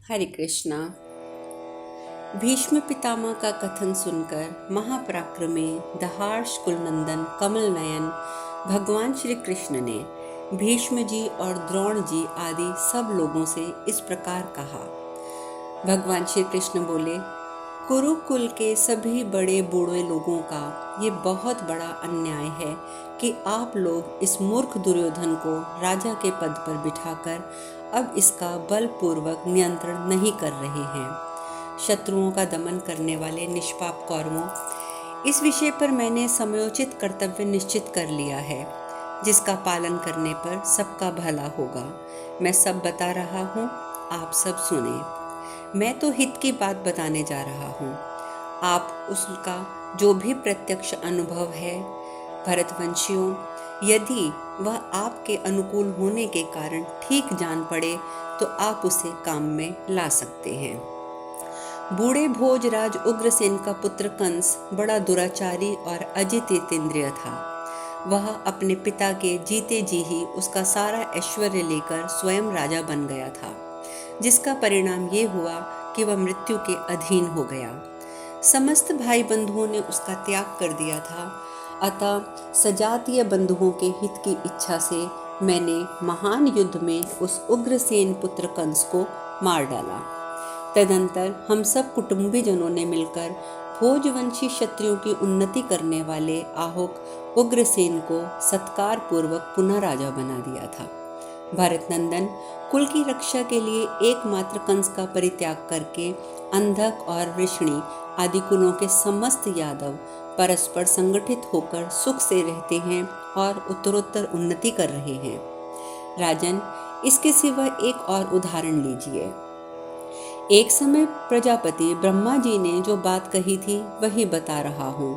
हरे कृष्णा। भीष्म पितामह का कथन सुनकर महापराक्रमी दहाड़ कुलनंदन कमल नयन भगवान श्री कृष्ण ने भीष्म जी और द्रोण जी आदि सब लोगों से इस प्रकार कहा। भगवान श्री कृष्ण बोले, कुरुकुल के सभी बड़े बूढ़े लोगों का ये बहुत बड़ा अन्याय है कि आप लोग इस मूर्ख दुर्योधन को राजा के पद पर बिठाकर अब इसका बलपूर्वक नियंत्रण नहीं कर रहे हैं। शत्रुओं का दमन करने वाले निष्पाप कौरवों, इस विषय पर मैंने समयोचित कर्तव्य निश्चित कर लिया है, जिसका पालन करने पर सबका भला होगा। मैं सब बता रहा हूँ, आप सब सुने। मैं तो हित की बात बताने जा रहा हूँ। आप उसका जो भी प्रत्यक्ष अनुभव है, भरतवंशियों, यदि वह आपके अनुकूल होने के कारण ठीक जान पड़े तो आप उसे काम में ला सकते हैं। बूढ़े भोजराज उग्रसेन का पुत्र कंस बड़ा दुराचारी और अजितेंद्रिय था। वह अपने पिता के जीते जी ही उसका सारा ऐश्वर्य लेकर स्वयं राजा बन गया था, जिसका परिणाम ये हुआ कि वह मृत्यु के अधीन हो गया। समस्त भाई बंधुओं ने उसका त्याग कर दिया था। अतः सजातीय बंधुओं के हित की इच्छा से मैंने महान युद्ध में उस उग्रसेन पुत्र कंस को मार डाला। तदंतर हम सब कुटुंबी जनों ने मिलकर भोजवंशी क्षत्रियों की उन्नति करने वाले आहुक उग्रसेन को सत्कार पूर्वक पुनः राजा बना दिया था। भरत नंदन, कुल की रक्षा के लिए एकमात्र कंस का परित्याग करके अंधक और वृषणी आदि कुलों के समस्त यादव परस्पर संगठित होकर सुख से रहते हैं और उत्तरोत्तर उन्नति कर रहे हैं। राजन, इसके सिवा एक और उदाहरण लीजिए। एक समय प्रजापति ब्रह्मा जी ने जो बात कही थी वही बता रहा हूँ।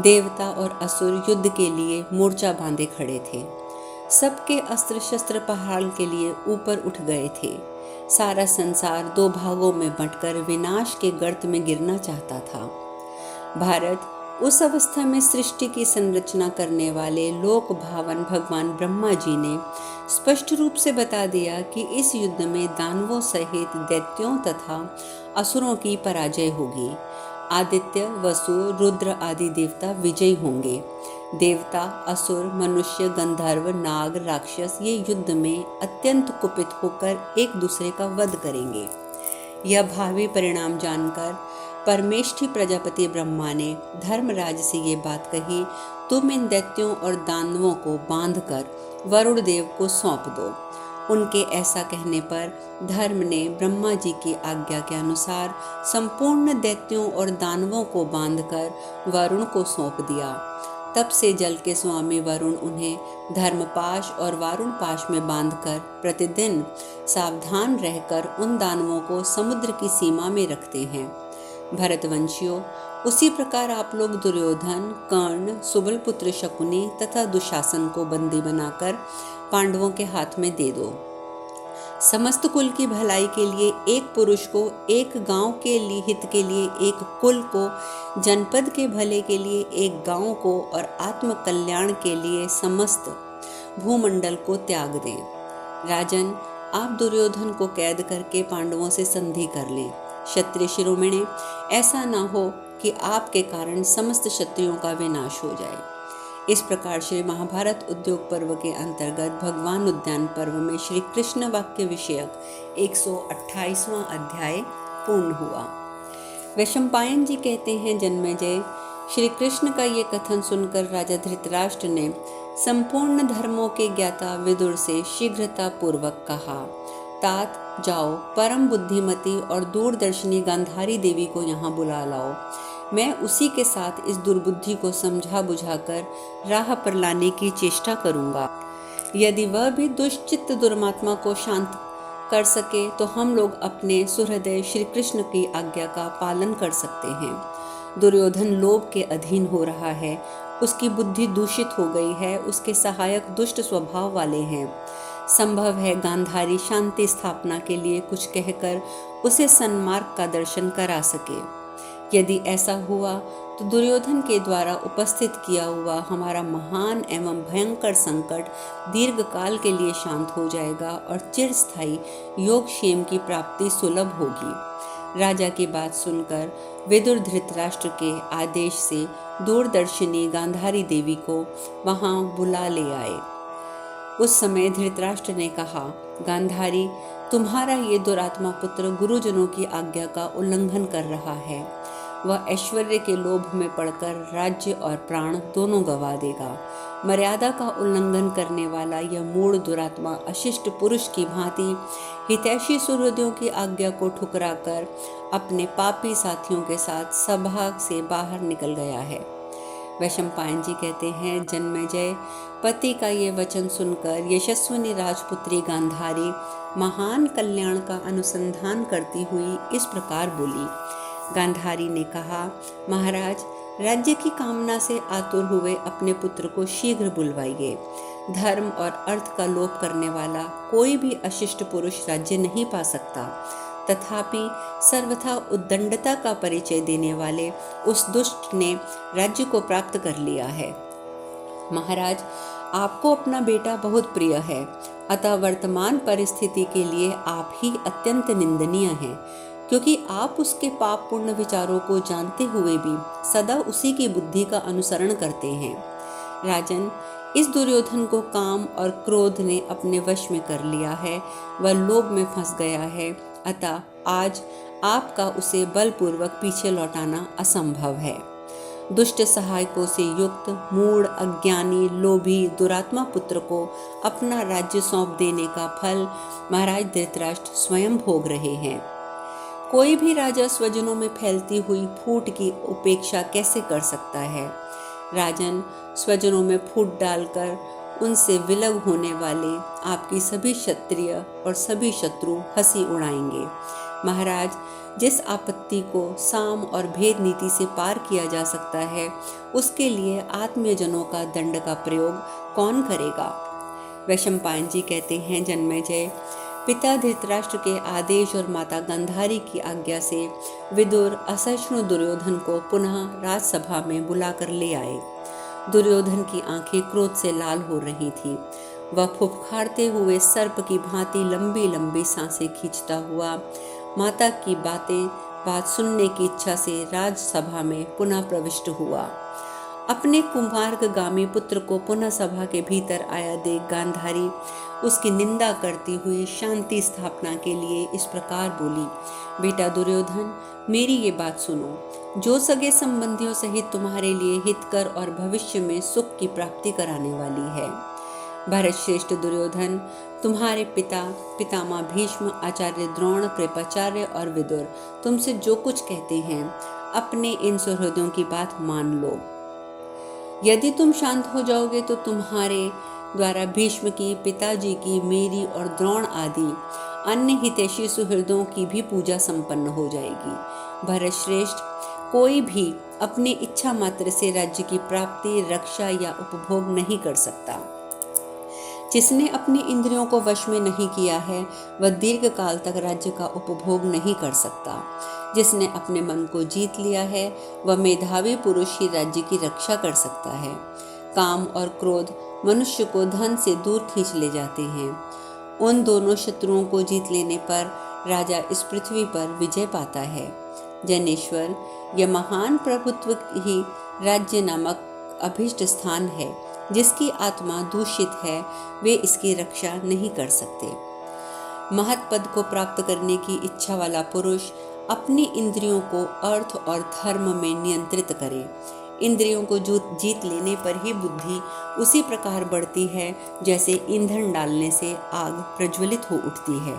देवता और असुर युद्ध के लिए मोर्चा बांधे खड़े थे। सबके अस्त्र शस्त्र पहाड़ के लिए ऊपर उठ गए थे। सारा संसार दो भागों में बंटकर विनाश के गर्त में गिरना चाहता था। भारत उस अवस्था में सृष्टि की संरचना करने वाले लोक भावन भगवान ब्रह्मा जी ने स्पष्ट रूप से बता दिया कि इस युद्ध में दानवों सहित दैत्यों तथा असुरों की पराजय होगी। आदित्य, वसु, रुद्र आदि देवता विजयी होंगे। देवता, असुर, मनुष्य, गंधर्व, नाग, राक्षस ये युद्ध में अत्यंत कुपित होकर एक दूसरे का वध करेंगे। यह भावी परिणाम जानकर परमेष्ठी प्रजापति ब्रह्मा ने धर्मराज से ये बात कही, तुम इन दैत्यों और दानवों को बांधकर वरुण देव को सौंप दो। उनके ऐसा कहने पर धर्म ने ब्रह्मा जी की आज्ञा के अनुसार संपूर्ण दैत्यों और दानवों को बांधकर वरुण को सौंप दिया। तब से जल के स्वामी वरुण उन्हें धर्मपाश और वारुण पाश में बांधकर प्रतिदिन सावधान रहकर उन दानवों को समुद्र की सीमा में रखते हैं। भरतवंशियों, उसी प्रकार आप लोग दुर्योधन, कर्ण, सुबलपुत्र शकुनी तथा दुशासन को बंदी बनाकर पांडवों के हाथ में दे दो। समस्त कुल की भलाई के लिए एक पुरुष को, एक गांव के लिए हित के लिए एक कुल को, जनपद के भले के लिए एक गांव को और आत्म कल्याण के लिए समस्त भूमंडल को त्याग दें। राजन, आप दुर्योधन को कैद करके पांडवों से संधि कर लें। क्षत्रिय शिरोमणि, ऐसा ना हो कि आपके कारण समस्त क्षत्रियों का विनाश हो जाए। इस प्रकार श्री महाभारत उद्योग पर्व के अंतर्गत भगवान उद्यान पर्व में श्री कृष्ण वाक्य विषयक 128वां अध्याय पूर्ण हुआ। वैशंपायन जी कहते हैं, जन्मेजय, श्री कृष्ण का ये कथन सुनकर राजा धृतराष्ट्र ने संपूर्ण धर्मों के ज्ञाता विदुर से शीघ्रता पूर्वक कहा, तात, जाओ, परम बुद्धिमती और दूरदर्शिनी गांधारी देवी को यहाँ बुला लाओ। मैं उसी के साथ इस दुर्बुद्धि को समझा बुझाकर राह पर लाने की चेष्टा करूंगा। यदि वह भी दुष्चित्त दुर्मात्मा को शांत कर सके तो हम लोग अपने सुहृदय श्री कृष्ण की आज्ञा का पालन कर सकते हैं। दुर्योधन लोभ के अधीन हो रहा है, उसकी बुद्धि दूषित हो गई है, उसके सहायक दुष्ट स्वभाव वाले हैं। संभव है गांधारी शांति स्थापना के लिए कुछ कहकर उसे सन्मार्ग का दर्शन करा सके। यदि ऐसा हुआ तो दुर्योधन के द्वारा उपस्थित किया हुआ हमारा महान एवं भयंकर संकट दीर्घकाल के लिए शांत हो जाएगा और चिरस्थायी योगक्षेम की प्राप्ति सुलभ होगी। राजा की बात सुनकर विदुर धृतराष्ट्र के आदेश से दूरदर्शिनी गांधारी देवी को वहां बुला ले आए। उस समय धृतराष्ट्र ने कहा, गांधारी, तुम्हारा ये दुरात्मा पुत्र गुरुजनों की आज्ञा का उल्लंघन कर रहा है। वह ऐश्वर्य के लोभ में पड़कर राज्य और प्राण दोनों गंवा देगा। मर्यादा का उल्लंघन करने वाला यह मूढ़ दुरात्मा अशिष्ट पुरुष की भांति हितैषी सुहृदों की आज्ञा को ठुकराकर अपने पापी साथियों के साथ सभा से बाहर निकल गया है। वैशंपायन जी कहते हैं, जन्मेजय, पति का ये वचन सुनकर यशस्विनी राजपुत्री गांधारी महान कल्याण का अनुसंधान करती हुई इस प्रकार बोली। गांधारी ने कहा, महाराज, राज्य की कामना से आतुर हुए अपने पुत्र को शीघ्र बुलवाइए। धर्म और अर्थ का लोप करने वाला कोई भी अशिष्ट पुरुष राज्य नहीं पा सकता। तथापि सर्वथा उद्दंडता का परिचय देने वाले उस दुष्ट ने राज्य को प्राप्त कर लिया है। महाराज, आपको अपना बेटा बहुत प्रिय है, अतः वर्तमान परिस्थिति के लिए आप ही अत्यंत निंदनीय हैं, क्योंकि आप उसके पाप पूर्ण विचारों को जानते हुए भी सदा उसी की बुद्धि का अनुसरण करते हैं। राजन, इस दुर्योधन को काम और क्रोध ने अपने वश में कर लिया है। वह लोभ में फंस गया है, अतः आज आपका उसे बलपूर्वक पीछे लौटाना असंभव है। दुष्ट सहायकों से युक्त मूढ़, अज्ञानी, लोभी दुरात्मा पुत्र को अपना राज्य सौंप देने का फल महाराज धृतराष्ट्र स्वयं भोग रहे हैं। कोई भी राजा स्वजनों में फैलती हुई फूट की उपेक्षा कैसे कर सकता है? राजन, स्वजनों में फूट डालकर उनसे विलग होने वाले आपकी सभी क्षत्रिय और सभी शत्रु हंसी उड़ाएंगे। महाराज, जिस आपत्ति को साम और भेद नीति से पार किया जा सकता है, उसके लिए आत्मीयजनों का दंड का प्रयोग कौन करेगा? वैशंपायन जी कहते हैं, जन्मेजय, पिता धृतराष्ट्र के आदेश और माता गांधारी की आज्ञा से विदुर असहिष्णु दुर्योधन को पुनः राजसभा में बुलाकर ले आए। दुर्योधन की आंखें क्रोध से लाल हो रही थीं। वह फुफकारते हुए सर्प की भांति लंबी लंबी सांसें खींचता हुआ माता की बात सुनने की इच्छा से राजसभा में पुनः प्रविष्ट हुआ। अपने कुमार्गामी पुत्र को पुनः सभा के भीतर आया देख गांधारी उसकी निंदा करती हुई शांति स्थापना के लिए इस प्रकार बोली, बेटा दुर्योधन, मेरी ये बात सुनो, जो सगे संबंधियों सहित तुम्हारे लिए हितकर और भविष्य में सुख की प्राप्ति कराने वाली है। भरत श्रेष्ठ दुर्योधन, तुम्हारे पिता पितामह भीष्म, आचार्य द्रोण, कृपाचार्य और विदुर तुमसे जो कुछ कहते हैं, अपने इन सुहृदों की बात मान लो। यदि तुम शांत हो जाओगे तो तुम्हारे द्वारा भीष्म की, पिताजी की, मेरी और द्रोण आदि अन्य हितैषी सुहृदों की भी पूजा संपन्न हो जाएगी। भरत श्रेष्ठ, कोई भी अपनी इच्छा मात्र से राज्य की प्राप्ति, रक्षा या उपभोग नहीं कर सकता। जिसने अपनी इंद्रियों को वश में नहीं किया है, वह दीर्घ काल तक राज्य का उपभोग नहीं कर सकता। जिसने अपने मन को जीत लिया है, वह मेधावी पुरुष ही राज्य की रक्षा कर सकता है। काम और क्रोध मनुष्य को धन से दूर खींच ले जाते हैं। उन दोनों शत्रुओं को जीत लेने पर राजा इस पृथ्वी पर विजय पाता है। जनेश्वर, यह महान प्रभुत्व ही राज्य नामक अभीष्ट स्थान है। जिसकी आत्मा दूषित है, वे इसकी रक्षा नहीं कर सकते। महत् पद को प्राप्त करने की इच्छा वाला पुरुष अपनी इंद्रियों को अर्थ और धर्म में नियंत्रित करे। इंद्रियों को जीत लेने पर ही बुद्धि उसी प्रकार बढ़ती है जैसे ईंधन डालने से आग प्रज्वलित हो उठती है।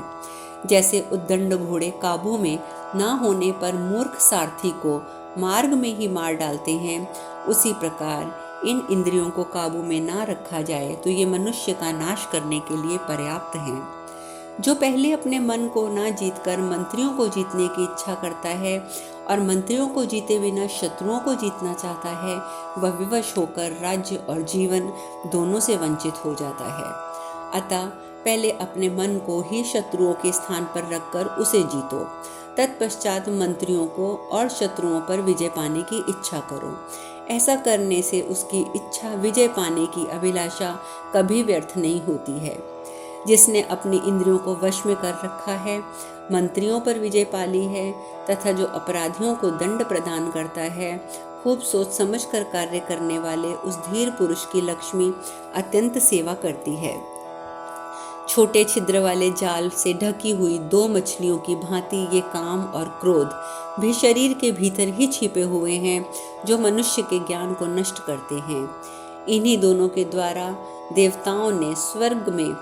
जैसे उद्दंड घोड़े काबू में ना होने पर मूर्ख सारथी को मार्ग में ही मार डालते हैं, उसी प्रकार इन इंद्रियों को काबू में ना रखा जाए तो ये मनुष्य का नाश करने के लिए पर्याप्त हैं। जो पहले अपने मन को ना जीतकर मंत्रियों को जीतने की इच्छा करता है और मंत्रियों को जीते बिना शत्रुओं को जीतना चाहता है, वह विवश होकर राज्य और जीवन दोनों से वंचित हो जाता है। अतः पहले अपने मन को ही शत्रुओं के स्थान पर रखकर उसे जीतो, तत्पश्चात मंत्रियों को और शत्रुओं पर विजय पाने की इच्छा करो। ऐसा करने से उसकी इच्छा विजय पाने की अभिलाषा कभी व्यर्थ नहीं होती है। जिसने अपनी इंद्रियों को वश में कर रखा है, मंत्रियों पर विजय पाली है तथा जो अपराधियों को दंड प्रदान करता है, खूब सोच समझ कर कार्य करने वाले उस धीर पुरुष की लक्ष्मी अत्यंत सेवा करती है। छोटे छिद्र वाले जाल से ढकी हुई दो मछलियों की भांति ये काम और क्रोध भी शरीर के भीतर ही छिपे हुए हैं, जो मनुष्य के ज्ञान को नष्ट करते हैं। इन्हीं दोनों के द्वारा देवताओं ने स्वर्ग में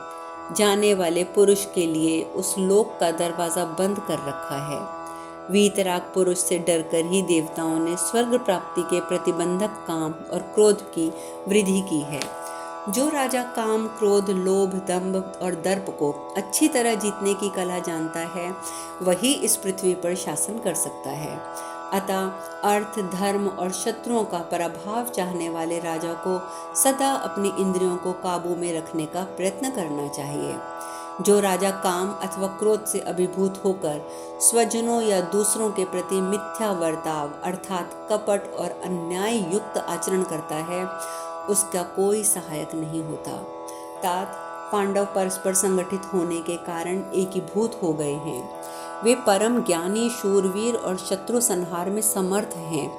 जाने वाले पुरुष के लिए उस लोक का दरवाजा बंद कर रखा है। वीतराग पुरुष से डरकर ही देवताओं ने स्वर्ग प्राप्ति के प्रतिबंधक काम और क्रोध की वृद्धि की है। जो राजा काम, क्रोध, लोभ, दंभ और दर्प को अच्छी तरह जीतने की कला जानता है, वही इस पृथ्वी पर शासन कर सकता है। अतः अर्थ, धर्म और शत्रुओं का पराभव चाहने वाले राजा को सदा अपनी इंद्रियों को काबू में रखने का प्रयत्न करना चाहिए। जो राजा काम अथवा क्रोध से अभिभूत होकर स्वजनों या दूसरों के प्रति मिथ्या वर्ताव अर्थात कपट और अन्याय युक्त आचरण करता है, उसका कोई सहायक नहीं होता। तात पांडव परस्पर संगठित होने के कारण एकीभूत हो गए हैं। वे परम ज्ञानी, शूरवीर और शत्रु संहार में समर्थ हैं।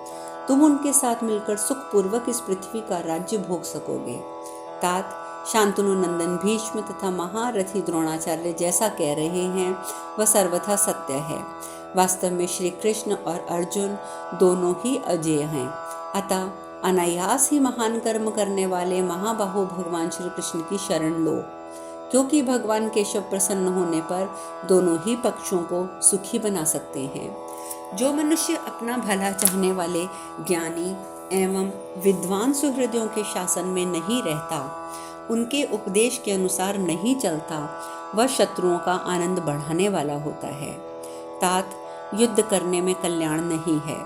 तुम उनके साथ मिलकर सुखपूर्वक इस पृथ्वी का राज्य भोग सकोगे। तात शांतनु नंदन भीष्म तथा महारथी द्रोणाचार्य जैसा कह रहे हैं, वह सर्वथा सत्य है। वास्तव में श्री कृष्ण और अर्जुन दोनों ही अजेय हैं। अतः अनायास ही महान कर्म करने वाले महाबाहु भगवान श्री कृष्ण की शरण लो, क्योंकि भगवान केशव प्रसन्न होने पर दोनों ही पक्षों को सुखी बना सकते हैं। जो मनुष्य अपना भला चाहने वाले ज्ञानी एवं विद्वान सुहृदयों के शासन में नहीं रहता, उनके उपदेश के अनुसार नहीं चलता, वह शत्रुओं का आनंद बढ़ाने वाला होता है। तात युद्ध करने में कल्याण नहीं है,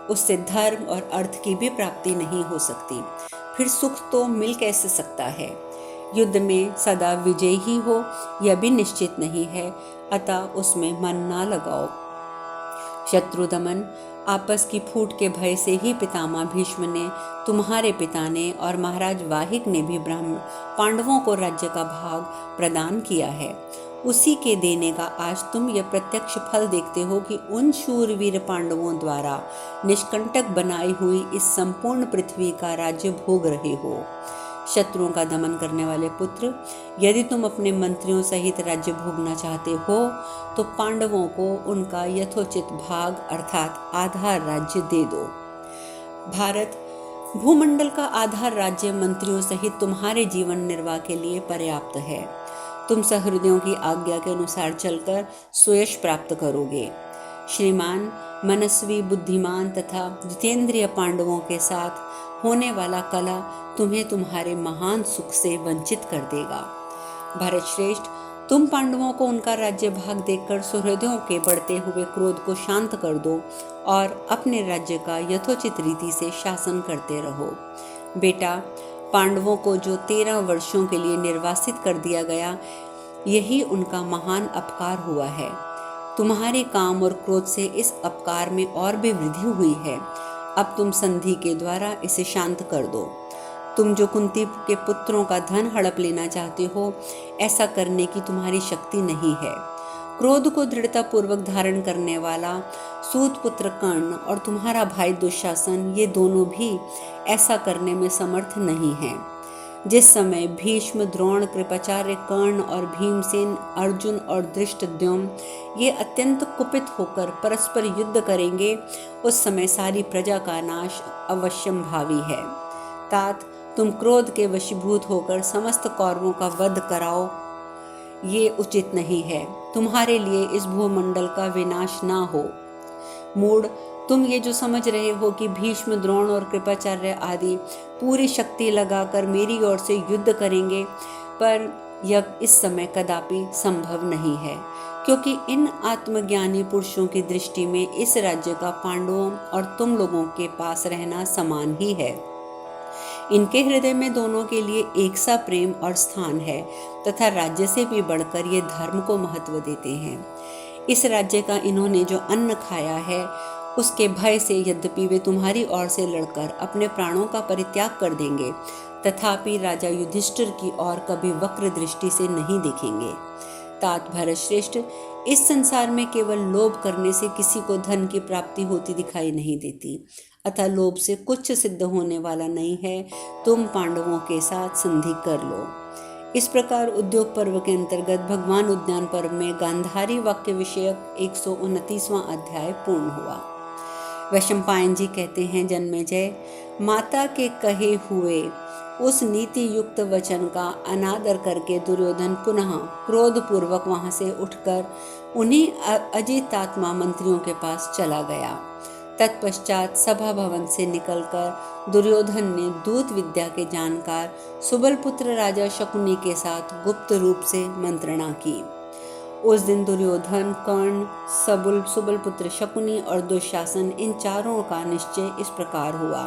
उससे धर्म और अर्थ की भी प्राप्ति नहीं हो सकती। फिर सुख तो मिल कैसे सकता है? युद्ध में सदा विजय ही हो यह भी निश्चित नहीं है, अतः उसमें मन ना लगाओ। शत्रु दमन आपस की फूट के भय से ही पितामह भीष्म ने, तुम्हारे पिता ने और महाराज वाहिक ने भी पांडवों को राज्य का भाग प्रदान किया है। उसी के देने का आज तुम यह प्रत्यक्ष फल देखते हो कि उन शूरवीर पांडवों द्वारा निष्कंटक बनाई हुई इस संपूर्ण पृथ्वी का राज्य भोग रहे हो। शत्रुओं का दमन करने वाले पुत्र, यदि तुम अपने मंत्रियों सहित राज्य भोगना चाहते हो तो पांडवों को उनका यथोचित भाग अर्थात आधा राज्य दे दो। भारत भूमंडल का आधा राज्य मंत्रियों सहित तुम्हारे जीवन निर्वाह के लिए पर्याप्त है। तुम सहृदयों की आज्ञा के अनुसार चलकर सुयश प्राप्त करोगे। श्रीमान, मनस्वी, बुद्धिमान तथा जितेंद्रिय पांडवों के साथ होने वाला कलह तुम्हें तुम्हारे महान सुख से वंचित कर देगा। भरत श्रेष्ठ, तुम पांडवों को उनका राज्य भाग देकर सुहृदयों के बढ़ते हुए क्रोध को शांत कर दो और अपने राज्य का यथोचित रीति से शासन करते रहो। बेटा, पांडवों को जो 13 वर्षों के लिए निर्वासित कर दिया गया, यही उनका महान अपकार हुआ है। तुम्हारे काम और क्रोध से इस अपकार में और भी वृद्धि हुई है। अब तुम संधि के द्वारा इसे शांत कर दो। तुम जो कुंती के पुत्रों का धन हड़प लेना चाहते हो, ऐसा करने की तुम्हारी शक्ति नहीं है। क्रोध को दृढ़ता पूर्वक धारण करने वाला सूत पुत्र कर्ण और तुम्हारा भाई दुशासन, ये दोनों भी ऐसा करने में समर्थ नहीं हैं। जिस समय भीष्म, द्रोण, कृपाचार्य, कर्ण और भीमसेन, अर्जुन और धृष्टद्युम्न ये अत्यंत कुपित होकर परस्पर युद्ध करेंगे, उस समय सारी प्रजा का नाश अवश्यम भावी है। तात, तुम क्रोध के वशीभूत होकर समस्त कौरवों का वध कराओ, ये उचित नहीं है। तुम्हारे लिए इस भूमंडल का विनाश ना हो। मूढ़, तुम ये जो समझ रहे हो कि भीष्म, द्रोण और कृपाचार्य आदि पूरी शक्ति लगाकर मेरी ओर से युद्ध करेंगे, पर यह इस समय कदापि संभव नहीं है, क्योंकि इन आत्मज्ञानी पुरुषों की दृष्टि में इस राज्य का पांडवों और तुम लोगों के पास रहना समान ही है। इनके हृदय में दोनों के लिए एक सा प्रेम और स्थान है तथा राज्य से भी बढ़कर ये धर्म को महत्व देते हैं। इस राज्य का इन्होंने जो अन्न खाया है उसके भय से यद्यपि वे तुम्हारी ओर से लड़कर अपने प्राणों का परित्याग कर देंगे, तथापि राजा युधिष्ठिर की ओर कभी वक्र दृष्टि से नहीं देखेंगे। तात भरत श्रेष्ठ, इस संसार में केवल लोभ करने से किसी को धन की प्राप्ति होती दिखाई नहीं देती, अतः लोभ से कुछ सिद्ध होने वाला नहीं है। तुम पांडवों के साथ संधि कर लो। इस प्रकार उद्योग पर्व के अंतर्गत भगवान उद्यान पर्व में गांधारी वाक्य विषयक 129वां अध्याय पूर्ण हुआ। वैशंपायन जी कहते हैं, जन्मेजय, माता के कहे हुए उस नीति युक्त वचन का अनादर करके दुर्योधन पुनः क्रोध पूर्वक वहां से उठकर उन्हीं अजितात्मा मंत्रियों के पास चला गया। तत्पश्चात सभा भवन से निकलकर दुर्योधन ने दूत विद्या के जानकार सुबलपुत्र राजा शकुनी के साथ गुप्त रूप से मंत्रणा की। उस दिन दुर्योधन, कर्ण, सुबलपुत्र शकुनी और दुशासन, इन चारों का निश्चय इस प्रकार हुआ।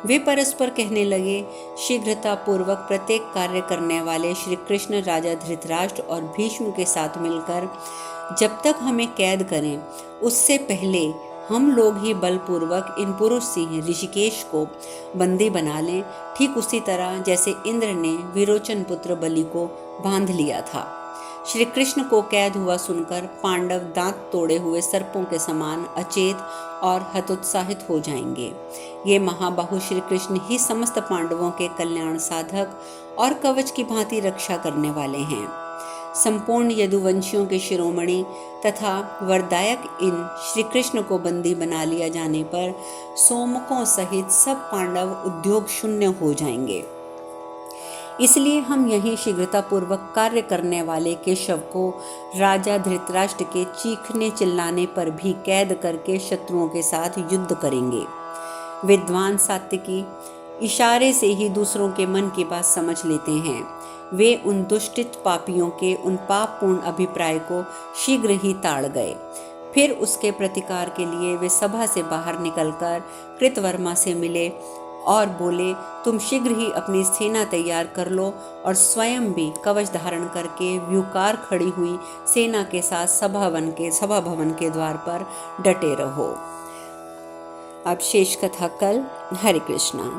वे परस्पर कहने लगे, शीघ्रता पूर्वक प्रत्येक कार्य करने वाले श्री कृष्ण राजा धृतराष्ट्र और भीष्म के साथ मिलकर जब तक हमें कैद करें, उससे पहले हम लोग ही बलपूर्वक इन पुरुष सिंह ऋषिकेश को बंदी बना लें, ठीक उसी तरह जैसे इंद्र ने विरोचन पुत्र बलि को बांध लिया था। श्री कृष्ण को कैद हुआ सुनकर पांडव दांत तोड़े हुए सर्पों के समान अचेत और हतोत्साहित हो जाएंगे। ये महाबाहु श्री कृष्ण ही समस्त पांडवों के कल्याण साधक और कवच की भांति रक्षा करने वाले हैं। संपूर्ण यदुवंशियों के शिरोमणि तथा वरदायक इन श्री कृष्ण को बंदी बना लिया जाने पर सोमकों सहित सब पांडव उद्योग शून्य हो जाएंगे। इसलिए हम यही शीघ्रता पूर्वक कार्य करने वाले केशव को राजा धृतराष्ट्र के चीखने चिल्लाने पर भी कैद करके शत्रुओं के साथ युद्ध करेंगे। विद्वान सात्विकी इशारे से ही दूसरों के मन की बात समझ लेते हैं। वे उन दुष्टित पापियों के उन पापपूर्ण अभिप्राय को शीघ्र ही ताड़ गए। फिर उसके प्रतिकार के लिए वे सभा से बाहर निकलकर कृतवर्मा से मिले और बोले, तुम शीघ्र ही अपनी सेना तैयार कर लो और स्वयं भी कवच धारण करके व्यूकार खड़ी हुई सेना के साथ सभा भवन के द्वार पर डटे रहो। अब शेष कथा कल। हरे कृष्णा।